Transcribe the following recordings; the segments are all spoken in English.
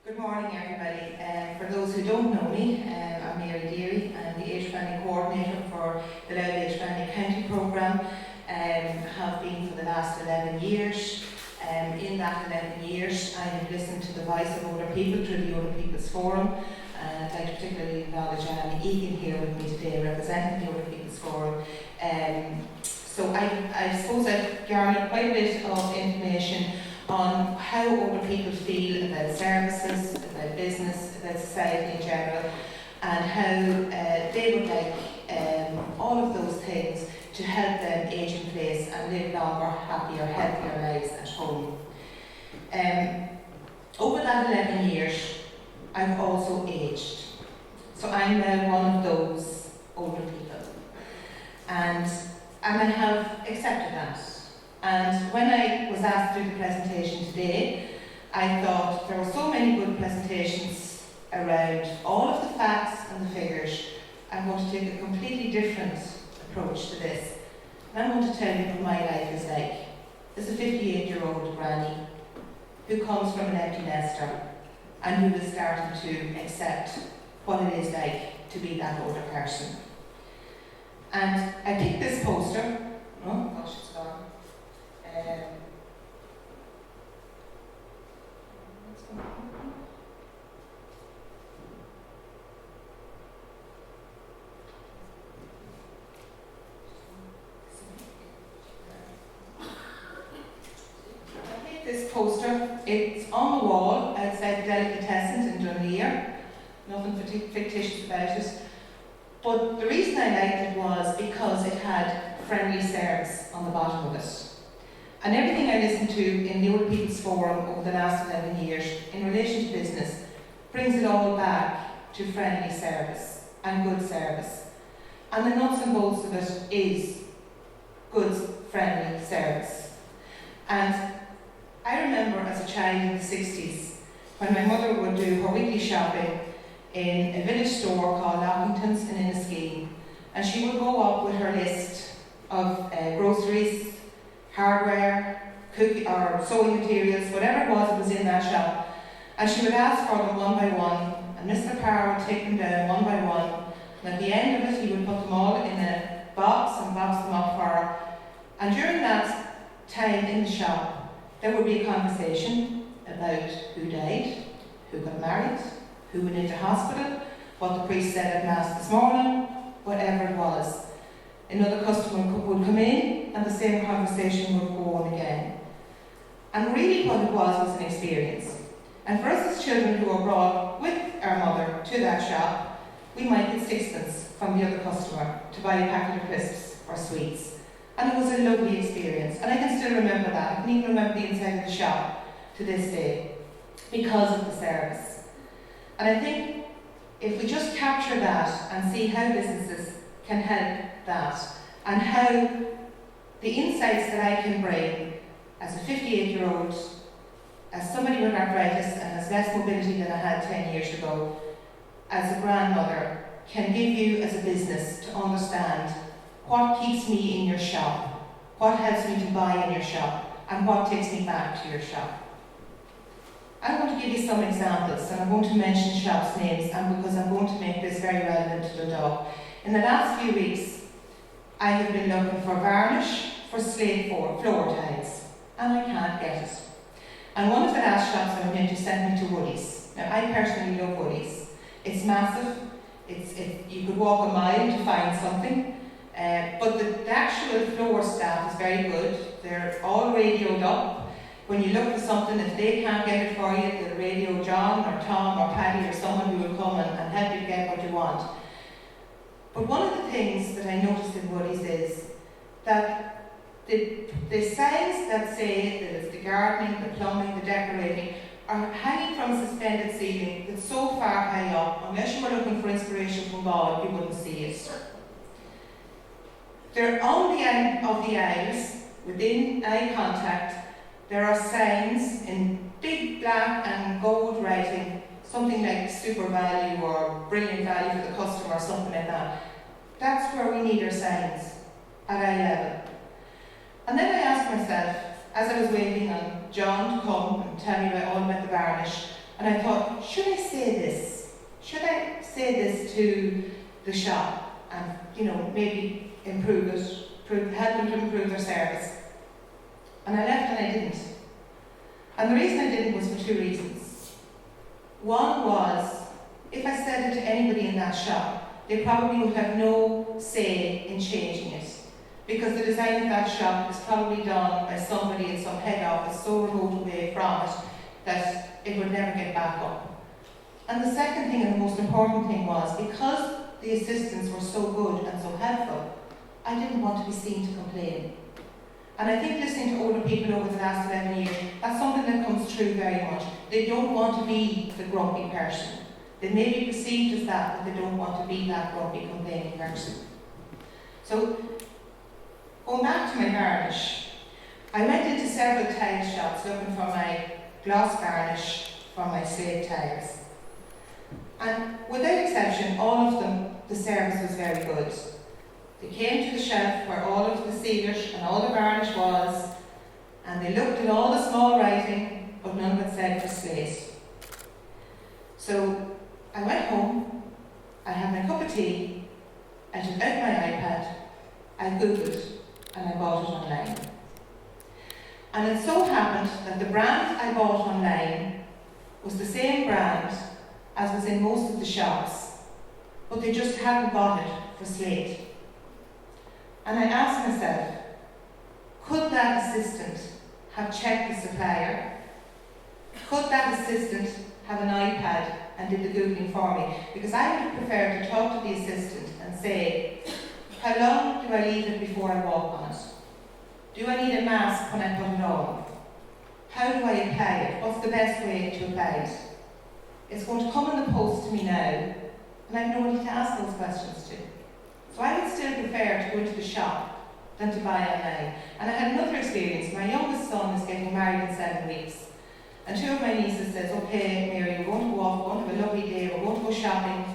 Good morning, everybody. For those who don't know me, I'm Deery. I'm the Age Friendly Coordinator for the Louth Age Friendly County Programme. Have been for the last 11 years. In that 11 years, I have listened to the voice of older people through the Older People's Forum. And I'd like to particularly acknowledge Anne Egan here with me today, representing the Older People's Forum. So I suppose I've garnered quite a bit of information on how older people feel about services, about business, about society in general, and how they would like all of those things to help them age in place and live longer, happier, healthier lives at home. Over that 11 years, I've also aged. So I'm now one of those older people. And I have accepted that. And when I was asked to do the presentation today, I thought there were so many good presentations around all of the facts and the figures. I'm going to take a completely different approach to this. And I'm going to tell you what my life is like. As a 58-year-old granny who comes from an empty nester and who is starting to accept what it is like to be that older person. And I picked this poster. Oh gosh, it's gone. This poster, it's on the wall outside the Delicatessens in Dundalk. Nothing fictitious about it. But the reason I liked it was because it had friendly service on the bottom of it. And everything I listened to in the Older People's Forum over the last 11 years in relation to business brings it all back to friendly service and good service. And the nuts and bolts of it is good, friendly service. And I remember as a child in the 60s when my mother would do her weekly shopping in a village store called Lockington's in Inniskeen, and she would go up with her list of groceries, hardware, cookie or sewing materials, whatever it was in that shop, and she would ask for them one by one, and Mr. Parr would take them down one by one, and at the end of it he would put them all in a box and box them up for her. And during that time in the shop, there would be a conversation about who died, who got married, who went into hospital, what the priest said at Mass this morning, whatever it was. Another customer would come in and the same conversation would go on again. And really what it was an experience. And for us as children who were brought with our mother to that shop, we might get sixpence from the other customer to buy a packet of crisps or sweets. And it was a lovely experience. And I can still remember that. I can even remember the inside of the shop to this day because of the service. And I think if we just capture that and see how businesses can help that, and how the insights that I can bring as a 58-year-old, as somebody with arthritis and has less mobility than I had 10 years ago, as a grandmother, can give you as a business to understand what keeps me in your shop, what helps me to buy in your shop, and what takes me back to your shop. I'm going to give you some examples, and I'm going to mention shops' names, and because I'm going to make this very relevant to Dundalk. In the last few weeks, I have been looking for varnish for slate floor tiles, and I can't get it. And one of the last shops I went into sent me to Woolies. Now, I personally love Woolies. It's massive. You could walk a mile to find something. But the actual floor staff is very good. They're all radioed up. When you look for something, if they can't get it for you, they'll radio John or Tom or Paddy or someone who will come and help you get what you want. But one of the things that I noticed in Woolies is that the signs that say that it's the gardening, the plumbing, the decorating are hanging from a suspended ceiling that's so far high up, unless you were looking for inspiration from God, you wouldn't see it. They're on the end of the aisles, within eye contact, there are signs in big black and gold writing, something like super value or brilliant value for the customer or something like that. That's where we need our signs, at eye level. And then I asked myself, as I was waiting on John to come and tell me all about the varnish, And I thought, should I say this? Should I say this to the shop and, maybe improve it, help them to improve their service? And I left and I didn't. And the reason I didn't was for two reasons. One was, if I said it to anybody in that shop, they probably would have no say in changing it. Because the design of that shop is probably done by somebody in some head office so remote away from it that it would never get back up. And the second thing and the most important thing was, because the assistants were so good and so helpful, I didn't want to be seen to complain. And I think listening to older people over the last 11 years, that's something that comes through very much. They don't want to be the grumpy person. They may be perceived as that, but they don't want to be that grumpy, complaining person. So, going back to my varnish, I went into several tile shops looking for my gloss varnish for my slate tiles. And without exception, all of them, the service was very good. They came to the shelf where all of the sealers and all the varnish was, and they looked at all the small writing, but none of it said for slate. So I went home, I had my cup of tea, I took out my iPad, I googled, and I bought it online. And it so happened that the brand I bought online was the same brand as was in most of the shops, but they just hadn't got it for slate. And I asked myself, could that assistant have checked the supplier? Could that assistant have an iPad and did the Googling for me? Because I would have preferred to talk to the assistant and say, how long do I leave it before I walk on it? Do I need a mask when I put it on? How do I apply it? What's the best way to apply it? It's going to come in the post to me now, and I've nobody to ask those questions to. So I would still prefer to go into the shop than to buy online. And I had another experience. My youngest son is getting married in 7 weeks. And two of my nieces says, okay, Mary, we're going to go off, we're going to have a lovely day, we're going to go shopping,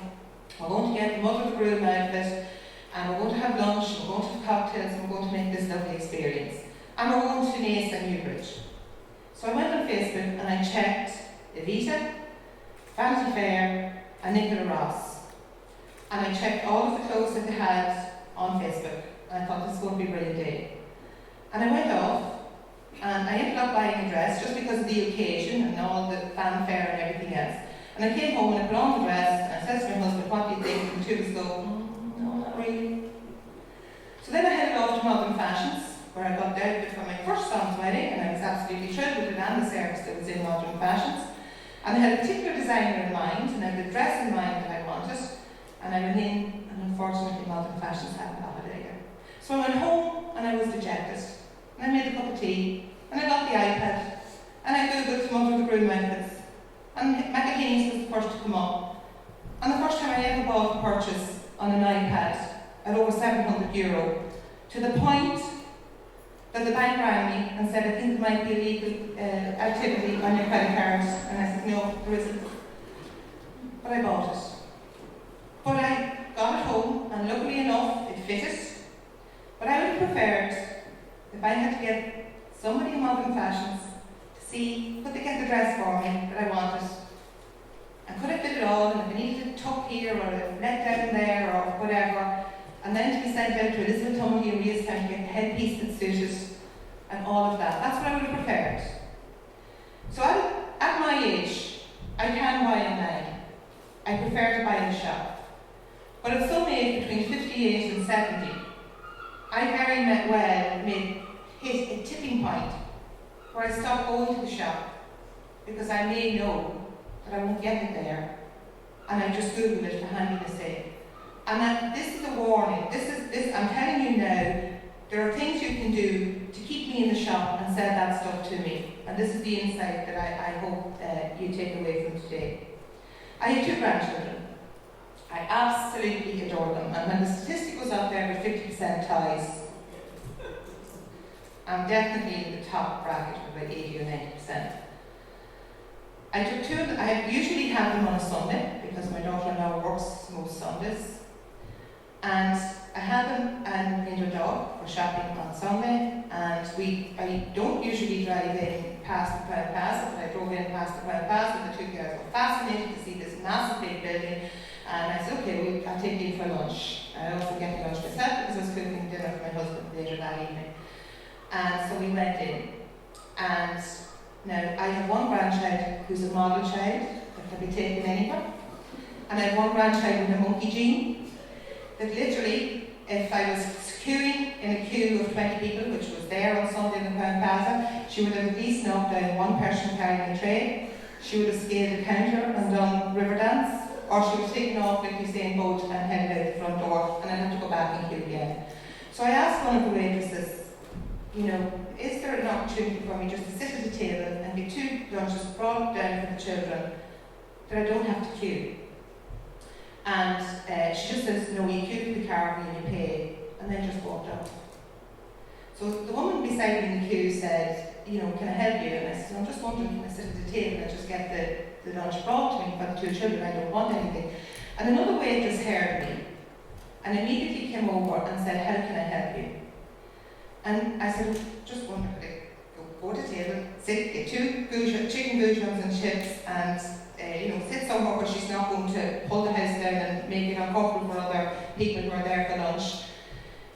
we're going to get the mother of the groom outfit, and we're going to have lunch, we're going to have cocktails, and we're going to make this lovely experience. And we're going to Naas and Newbridge. So I went on Facebook and I checked Evita, Vanity Fair, and Nicola Ross. And I checked all of the clothes that they had on Facebook, and I thought this is going to be a brilliant day. And I went off, and I ended up buying a dress just because of the occasion and all the fanfare and everything else. And I came home and I put on the dress, and I said to my husband, what do you think? And the two of us go, no, not really. So then I headed off to Modern Fashions, where I got the outfit for my first son's wedding, and I was absolutely thrilled with it and the service that was in Modern Fashions. And I had a particular designer in mind, and I had a dress in mind that I wanted, and I went in, and unfortunately Modern Fashions hadn't got it either. So I went home, and I was dejected. And I made a cup of tea, and I got the iPad, and I googled some under the groom outfits, and Macaheny's was the first to come up. And the first time I ever bought a purchase on an iPad at over €700, to the point that the bank rang me and said, I think there might be illegal activity on your credit cards. And I said, no, there isn't. But I bought it. But I got it home, and luckily enough, it fitted. But I would have preferred, if I had to get somebody in Modern Fashions to see, could they get the dress for me that I wanted? And could I fit it all? And if I needed a tuck here or a let down there or whatever, and then to be sent out to Elizabeth Tumley in Reestown to get the headpiece that suited and all of that. That's what I would have preferred. So at my age, I can buy online. I prefer to buy in the shop. But at some age, between 58 and 70, I very well may hit a tipping point where I stop going to the shop because I may know that I won't get it there, and I just Google it for handy mistake. And that this is a warning. I'm telling you now, there are things you can do to keep me in the shop and sell that stuff to me. And this is the insight that I hope you take away from today. I have 2 grandchildren. I absolutely adore them. And when the statistic was up there with 50% ties, I'm definitely in the top bracket of about 80 or 90%. I took 2 of them. I usually have them on a Sunday because my daughter-in-law works most Sundays. And I had them in Dundalk for shopping on Sunday, and I don't usually drive in past the Crown Plaza, but I drove in past the Crown Plaza. The two girls were fascinated to see this massive big building. And I said, okay, I'll take you for lunch. I also get the lunch myself because I was cooking dinner for my husband later that evening. And so we went in. And now I have one grandchild who's a model child that can be taken anywhere. And I have one grandchild with a monkey gene that literally, if I was queuing in a queue of 20 people, which was there on Sunday in the Crown Plaza, she would have at least knocked down one person carrying a tray. She would have scaled a counter and done river dance. Or she was taken off like Usain Bolt and headed out the front door, and I'd have to go back and queue again. So I asked one of the waitresses, you know, is there an opportunity for me just to sit at the table and get two lunches brought down for the children that I don't have to queue? And she just says, no, you queue for the car and you pay, and then just walked off. So the woman beside me in the queue said, you know, can I help you? And I said, I'm just wondering, can I sit at the table and just get the lunch brought to me for the two children? I don't want anything. And another waitress heard me and immediately came over and said, how can I help you? And I said, just wondering, could I go to the table, sit, get two chicken goujons and chips, and you know, sit somewhere where she's not going to pull the house down and make it uncomfortable for other people who are there for lunch.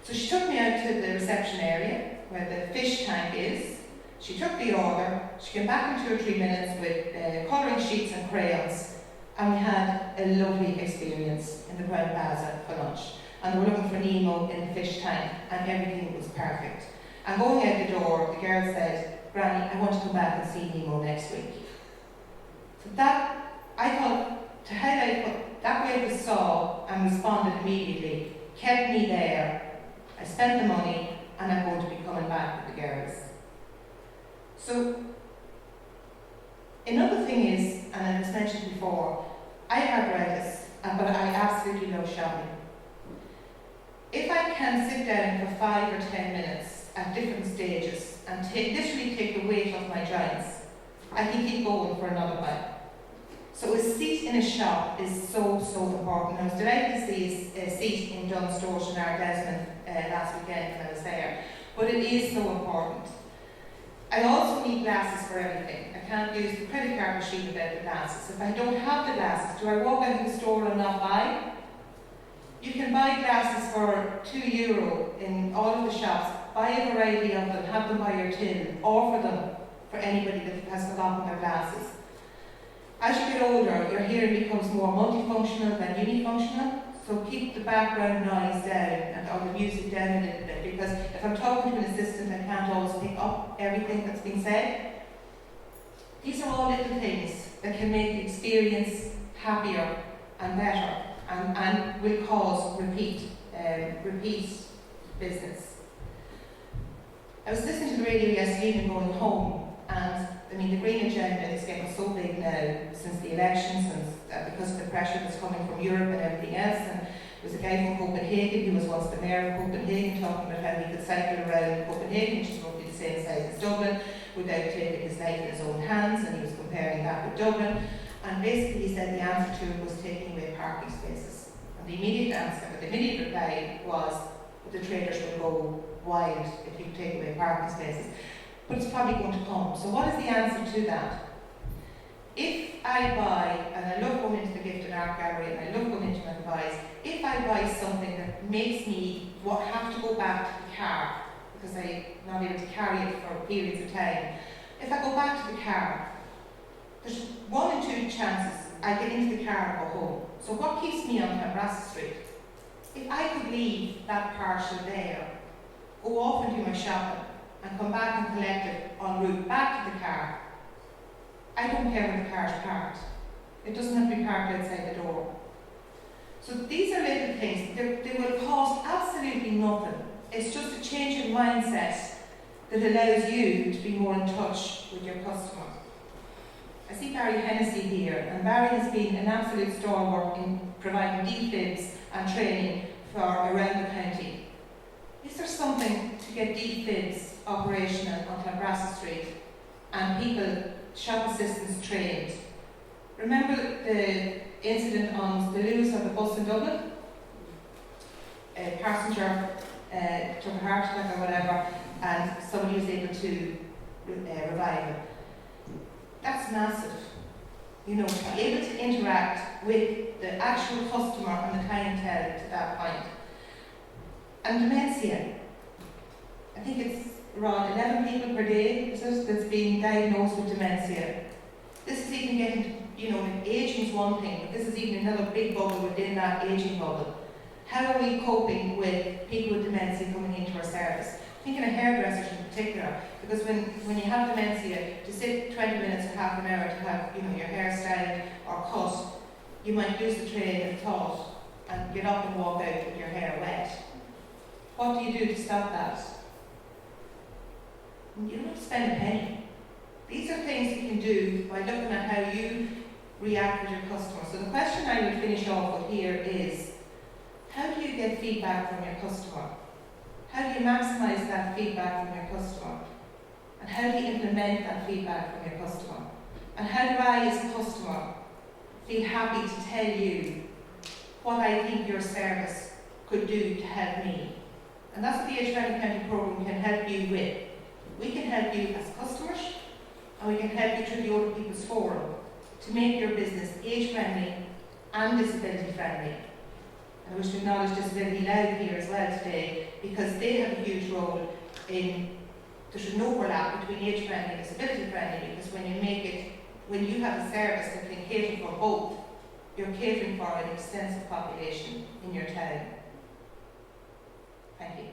So she took me out to the reception area where the fish tank is. She took the order. She came back in 2 or 3 minutes with colouring sheets and crayons, and we had a lovely experience in the Crown Plaza for lunch. And we were looking for Nemo in the fish tank, and everything was perfect. And going out the door, the girl said, Granny, I want to come back and see Nemo next week. So that, I thought, to highlight what that waitress saw and responded immediately, kept me there. I spent the money, and I'm going to be coming back with the girls. So, another thing is, and it was mentioned before, I have arthritis, but I absolutely love shopping. If I can sit down for 5 or 10 minutes at different stages and literally take the weight off my joints, I can keep going for another while. So a seat in a shop is so important. I was delighted to see a seat in Dundalk in our Desmond last weekend when I was there, but it is so important. I also need glasses for everything. I can't use the credit card machine without the glasses. If I don't have the glasses, do I walk out of the store and not buy? You can buy glasses for €2 in all of the shops. Buy a variety of them, have them by your till, offer them for anybody that has forgotten their glasses. As you get older, your hearing becomes more multifunctional than unifunctional, so keep the background noise down or the music down a little bit, because if I'm talking to an assistant, I can't always pick up everything that's been said. These are all little things that can make the experience happier and better, and will cause repeat business. I was listening to the radio yesterday and going home, and I mean, the green agenda is getting so big now since the elections and because of the pressure that's coming from Europe and everything else. And there was a guy from Copenhagen who was once the mayor of Copenhagen talking about how he could cycle around Copenhagen, which is roughly the same size as Dublin, without taking his life in his own hands, and he was comparing that with Dublin. And basically he said the answer to it was taking away parking spaces. And the immediate answer, the immediate reply was that the traders will go wild if you take away parking spaces. But it's probably going to come. So what is the answer to that? If I buy, and I love going into the gift and art gallery and I love going into my buys, if I buy something that makes me have to go back to the car because I'm not able to carry it for periods of time, if I go back to the car, there's 1 in 2 chances I get into the car and go home. So what keeps me on Erasmus Street? If I could leave that parcel there, go off and do my shopping, and come back and collect it en route back to the car, I don't care where the car is parked. It doesn't have to be parked outside the door. So these are little things. They will cost absolutely nothing. It's just a change in mindset that allows you to be more in touch with your customer. I see Barry Hennessy here, and Barry has been an absolute stalwart in providing defibs and training for around the county. Is there something to get defibs operational on Erasmus Street and people, shop assistants trained? Remember the incident on the Louth of the bus in Dublin? A passenger took a heart attack or whatever, and somebody was able to revive him. that's massive. You know, to be able to interact with the actual customer and the clientele to that point. And dementia, I think it's around 11 people per day that's being diagnosed with dementia. This is even getting, you know, aging is one thing, but this is even another big bubble within that aging bubble. How are we coping with people with dementia coming into our service? Thinking of hairdressers in particular, because when you have dementia, to sit 20 minutes or half an hour to have, you know, your hair styled or cut, you might lose the train of thought and get up and walk out with your hair wet. What do you do to stop that? You don't have to spend a penny. These are things you can do by looking at how you react with your customers. So the question I would finish off with here is, how do you get feedback from your customer? How do you maximise that feedback from your customer? And how do you implement that feedback from your customer? And how do I, as a customer, feel happy to tell you what I think your service could do to help me? And that's what the Age Friendly County programme can help you with. We can help you as customers, and we can help you through the Older People's Forum to make your business age friendly and disability friendly. And I wish to acknowledge Disability Loud here as well today, because they have a huge role in, there's an overlap between age friendly and disability friendly, because when you have a service that can cater for both, you're catering for an extensive population in your town. Thank you.